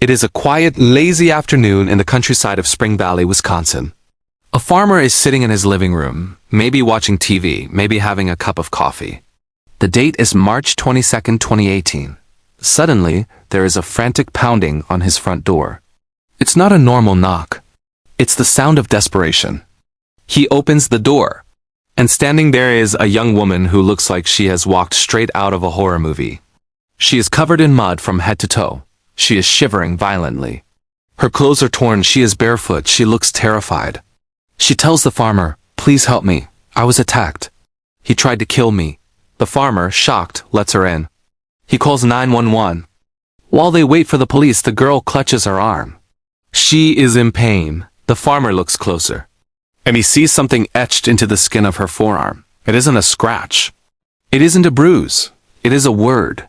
It is a quiet, lazy afternoon in the countryside of Spring Valley, Wisconsin. A farmer is sitting in his living room, maybe watching TV, maybe having a cup of coffee. The date is March 22nd, 2018. Suddenly, there is a frantic pounding on his front door. It's not a normal knock. It's the sound of desperation. He opens the door, and standing there is a young woman who looks like she has walked straight out of a horror movie. She is covered in mud from head to toe. She is shivering violently. Her clothes are torn, she is barefoot, she looks terrified. She tells the farmer, "Please help me. I was attacked. He tried to kill me." The farmer, shocked, lets her in. He calls 911. While they wait for the police, the girl clutches her arm. She is in pain. The farmer looks closer, and he sees something etched into the skin of her forearm. It isn't a scratch. It isn't a bruise. It is a word.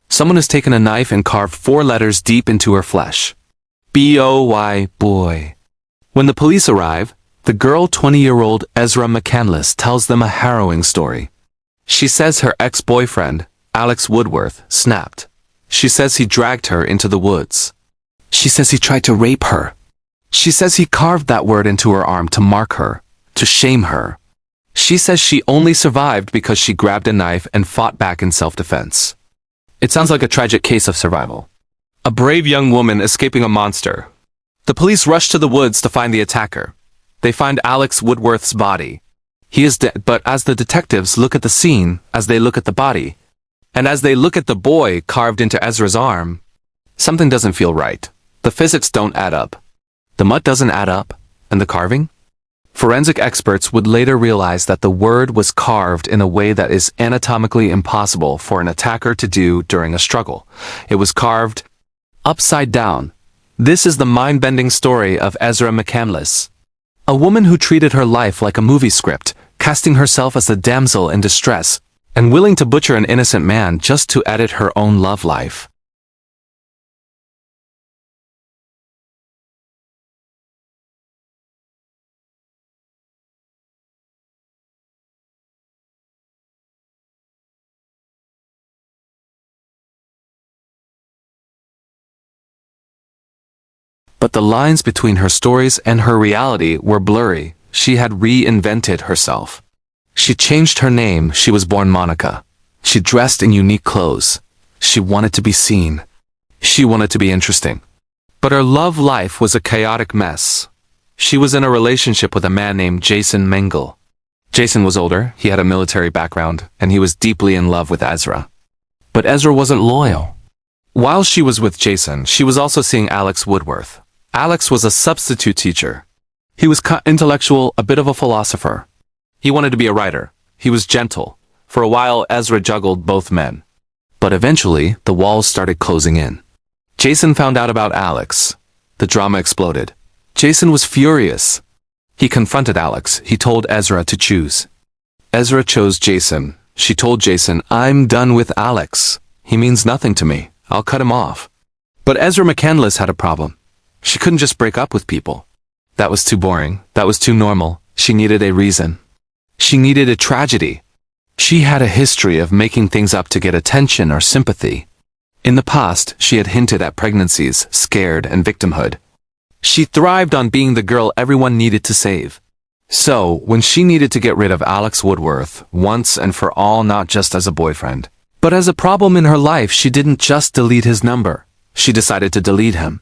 Someone has taken a knife and carved 4 letters deep into her flesh. B-O-Y, boy. When the police arrive, the girl, 20-year-old Ezra McCandless, tells them a harrowing story. She says her ex-boyfriend, Alex Woodworth, snapped. She says he dragged her into the woods. She says he tried to rape her. She says he carved that word into her arm to mark her, to shame her. She says she only survived because she grabbed a knife and fought back in self-defense. It sounds like a tragic case of survival. A brave young woman escaping a monster. The police rush to the woods to find the attacker. They find Alex Woodworth's body. He is dead, but as the detectives look at the scene, as they look at the body, and as they look at the boy carved into Ezra's arm, something doesn't feel right. The physics don't add up. The mud doesn't add up, and the carving? Forensic experts would later realize that the word was carved in a way that is anatomically impossible for an attacker to do during a struggle. It was carved upside down. This is the mind-bending story of Ezra McCandless, a woman who treated her life like a movie script, casting herself as the damsel in distress, and willing to butcher an innocent man just to edit her own love life. But the lines between her stories and her reality were blurry. She had reinvented herself. She changed her name. She was born Monica. She dressed in unique clothes. She wanted to be seen. She wanted to be interesting. But her love life was a chaotic mess. She was in a relationship with a man named Jason Mengel. Jason was older, he had a military background, and he was deeply in love with Ezra. But Ezra wasn't loyal. While she was with Jason, she was also seeing Alex Woodworth. Alex was a substitute teacher. He was intellectual, a bit of a philosopher. He wanted to be a writer. He was gentle. For a while, Ezra juggled both men. But eventually, the walls started closing in. Jason found out about Alex. The drama exploded. Jason was furious. He confronted Alex. He told Ezra to choose. Ezra chose Jason. She told Jason, "I'm done with Alex. He means nothing to me. I'll cut him off." But Ezra McCandless had a problem. She couldn't just break up with people. That was too boring. That was too normal. She needed a reason. She needed a tragedy. She had a history of making things up to get attention or sympathy. In the past, she had hinted at pregnancies, scared, and victimhood. She thrived on being the girl everyone needed to save. So, when she needed to get rid of Alex Woodworth, once and for all, not just as a boyfriend, but as a problem in her life, she didn't just delete his number. She decided to delete him.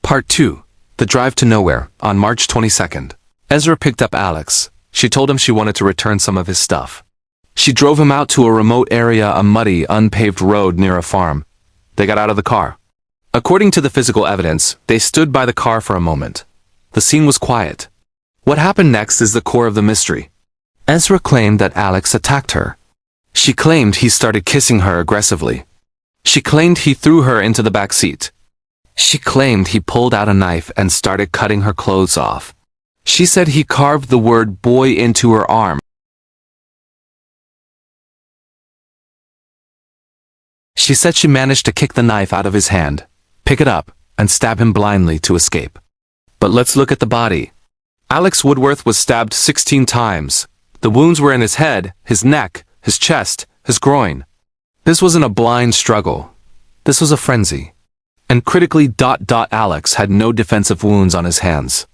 Part 2. The Drive to Nowhere. On March 22nd, Ezra picked up Alex. She told him she wanted to return some of his stuff. She drove him out to a remote area, a muddy, unpaved road near a farm. They got out of the car. According to the physical evidence, they stood by the car for a moment. The scene was quiet. What happened next is the core of the mystery. Ezra claimed that Alex attacked her. She claimed he started kissing her aggressively. She claimed he threw her into the back seat. She claimed he pulled out a knife and started cutting her clothes off. She said he carved the word boy into her arm. She said she managed to kick the knife out of his hand, pick it up, and stab him blindly to escape. But let's look at the body. Alex Woodworth was stabbed 16 times. The wounds were in his head, his neck, his chest, his groin. This wasn't a blind struggle. This was a frenzy. And critically, Alex had no defensive wounds on his hands.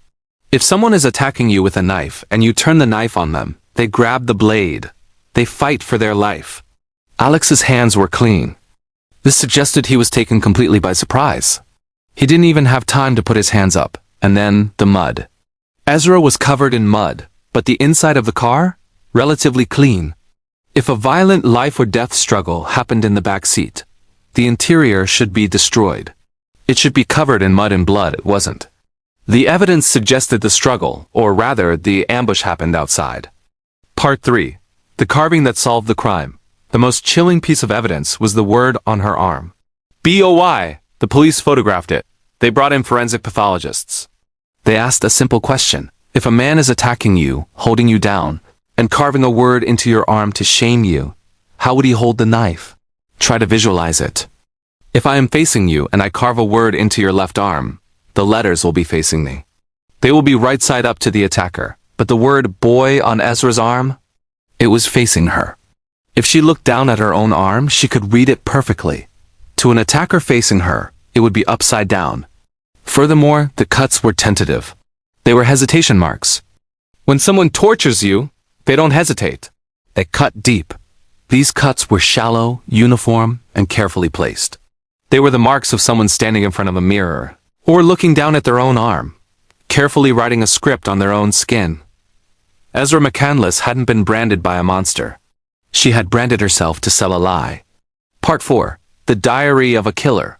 If someone is attacking you with a knife and you turn the knife on them, they grab the blade. They fight for their life. Alex's hands were clean. This suggested he was taken completely by surprise. He didn't even have time to put his hands up, and then the mud. Ezra was covered in mud, but the inside of the car? Relatively clean. If a violent life or death struggle happened in the back seat, the interior should be destroyed. It should be covered in mud and blood. It wasn't. The evidence suggested the struggle, or rather, the ambush happened outside. Part 3. The carving that solved the crime. The most chilling piece of evidence was the word on her arm. BOI. The police photographed it. They brought in forensic pathologists. They asked a simple question. If a man is attacking you, holding you down, and carving a word into your arm to shame you, how would he hold the knife? Try to visualize it. If I am facing you and I carve a word into your left arm, the letters will be facing me. They will be right side up to the attacker, but the word boy on Ezra's arm? It was facing her. If she looked down at her own arm, she could read it perfectly. To an attacker facing her, it would be upside down. Furthermore, the cuts were tentative. They were hesitation marks. When someone tortures you, they don't hesitate. They cut deep. These cuts were shallow, uniform, and carefully placed. They were the marks of someone standing in front of a mirror, or looking down at their own arm, carefully writing a script on their own skin. Ezra McCandless hadn't been branded by a monster. She had branded herself to sell a lie. Part 4. The Diary of a Killer.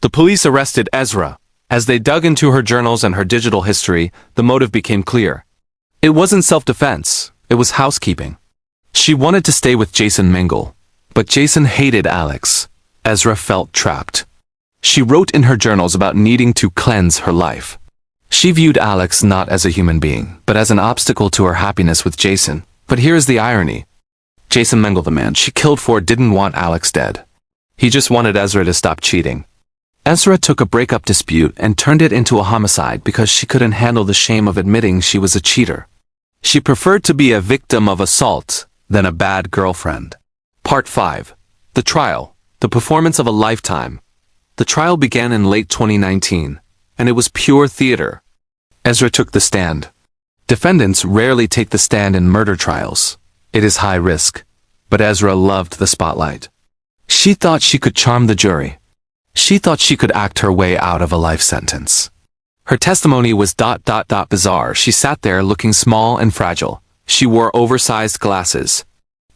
The police arrested Ezra. As they dug into her journals and her digital history, the motive became clear. It wasn't self-defense, it was housekeeping. She wanted to stay with Jason Mengel, but Jason hated Alex. Ezra felt trapped. She wrote in her journals about needing to cleanse her life. She viewed Alex not as a human being, but as an obstacle to her happiness with Jason. But here is the irony. Jason Mengel, the man she killed for, didn't want Alex dead. He just wanted Ezra to stop cheating. Ezra took a breakup dispute and turned it into a homicide because she couldn't handle the shame of admitting she was a cheater. She preferred to be a victim of assault than a bad girlfriend. Part 5. The Trial. The performance of a lifetime. The trial began in late 2019, and it was pure theater. Ezra took the stand. Defendants rarely take the stand in murder trials. It is high risk, but Ezra loved the spotlight. She thought she could charm the jury. She thought she could act her way out of a life sentence. Her testimony was bizarre. She sat there looking small and fragile. She wore oversized glasses.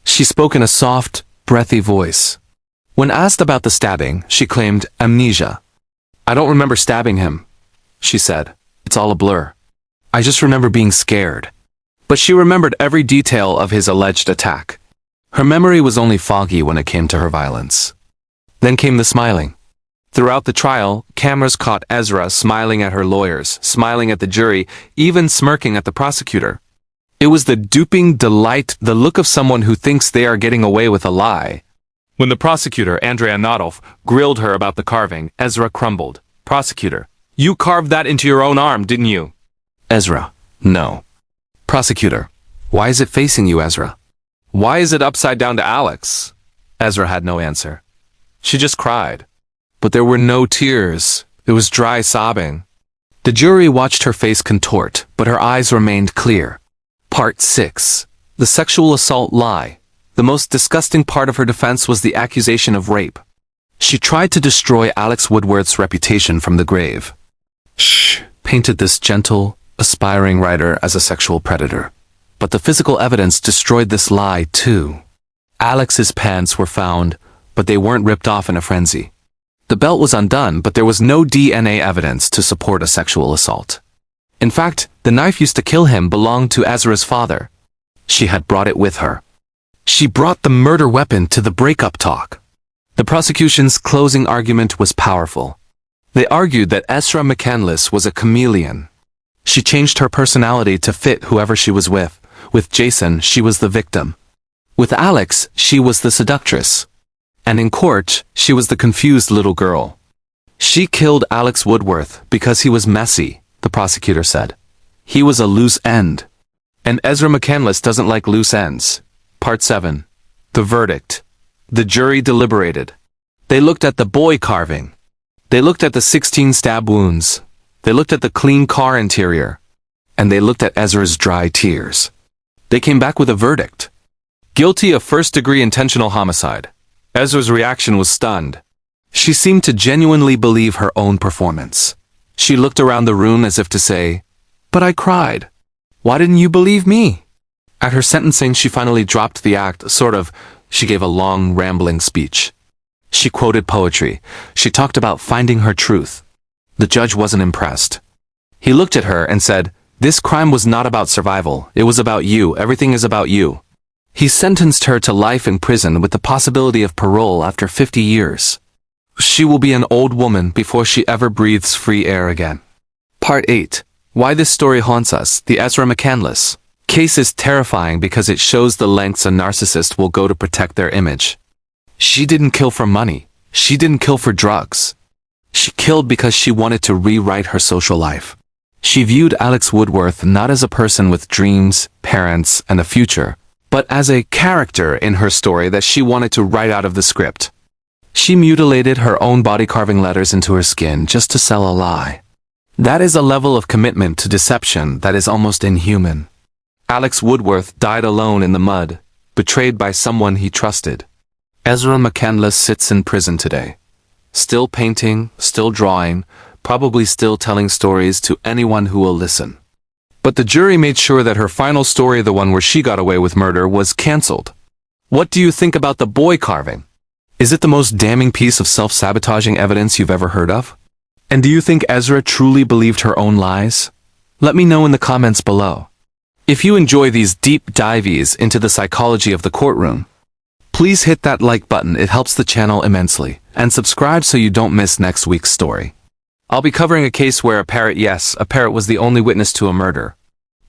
She spoke in a soft, breathy voice. When asked about the stabbing, she claimed amnesia. I don't remember stabbing him, she said. It's all a blur. I just remember being scared. But she remembered every detail of his alleged attack. Her memory was only foggy when it came to her violence. Then came the smiling. Throughout the trial, cameras caught Ezra smiling at her lawyers, smiling at the jury, even smirking at the prosecutor. It was the duping delight, the look of someone who thinks they are getting away with a lie. When the prosecutor, Andrea Nadolf, grilled her about the carving, Ezra crumbled. Prosecutor, you carved that into your own arm, didn't you? Ezra, no. Prosecutor, why is it facing you, Ezra? Why is it upside down to Alex? Ezra had no answer. She just cried. But there were no tears. It was dry sobbing. The jury watched her face contort, but her eyes remained clear. Part 6. The Sexual Assault Lie. The most disgusting part of her defense was the accusation of rape. She tried to destroy Alex Woodworth's reputation from the grave. She painted this gentle, aspiring writer as a sexual predator. But the physical evidence destroyed this lie, too. Alex's pants were found, but they weren't ripped off in a frenzy. The belt was undone, but there was no DNA evidence to support a sexual assault. In fact, the knife used to kill him belonged to Ezra's father. She had brought it with her. She brought the murder weapon to the breakup talk. The prosecution's closing argument was powerful. They argued that Ezra McCandless was a chameleon. She changed her personality to fit whoever she was with. With Jason, she was the victim. With Alex, she was the seductress. And in court, she was the confused little girl. She killed Alex Woodworth because he was messy, the prosecutor said. He was a loose end. And Ezra McCandless doesn't like loose ends. Part 7. The verdict. The jury deliberated. They looked at the boy carving. They looked at the 16 stab wounds. They looked at the clean car interior. And they looked at Ezra's dry tears. They came back with a verdict. Guilty of first-degree intentional homicide. Ezra's reaction was stunned. She seemed to genuinely believe her own performance. She looked around the room as if to say, "But I cried. Why didn't you believe me?" At her sentencing, she finally dropped the act, she gave a long, rambling speech. She quoted poetry. She talked about finding her truth. The judge wasn't impressed. He looked at her and said, "This crime was not about survival. It was about you. Everything is about you." He sentenced her to life in prison with the possibility of parole after 50 years. She will be an old woman before she ever breathes free air again. Part 8. Why this story haunts us. The Ezra McCandless case is terrifying because it shows the lengths a narcissist will go to protect their image. She didn't kill for money. She didn't kill for drugs. She killed because she wanted to rewrite her social life. She viewed Alex Woodworth not as a person with dreams, parents, and a future, but as a character in her story that she wanted to write out of the script. She mutilated her own body, carving letters into her skin just to sell a lie. That is a level of commitment to deception that is almost inhuman. Alex Woodworth died alone in the mud, betrayed by someone he trusted. Ezra McCandless sits in prison today. Still painting, still drawing, probably still telling stories to anyone who will listen. But the jury made sure that her final story, the one where she got away with murder, was cancelled. What do you think about the boy carving? Is it the most damning piece of self-sabotaging evidence you've ever heard of? And do you think Ezra truly believed her own lies? Let me know in the comments below. If you enjoy these deep dives into the psychology of the courtroom, please hit that like button, it helps the channel immensely, and subscribe so you don't miss next week's story. I'll be covering a case where a parrot was the only witness to a murder.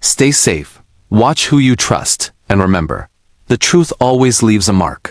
Stay safe, watch who you trust, and remember, the truth always leaves a mark.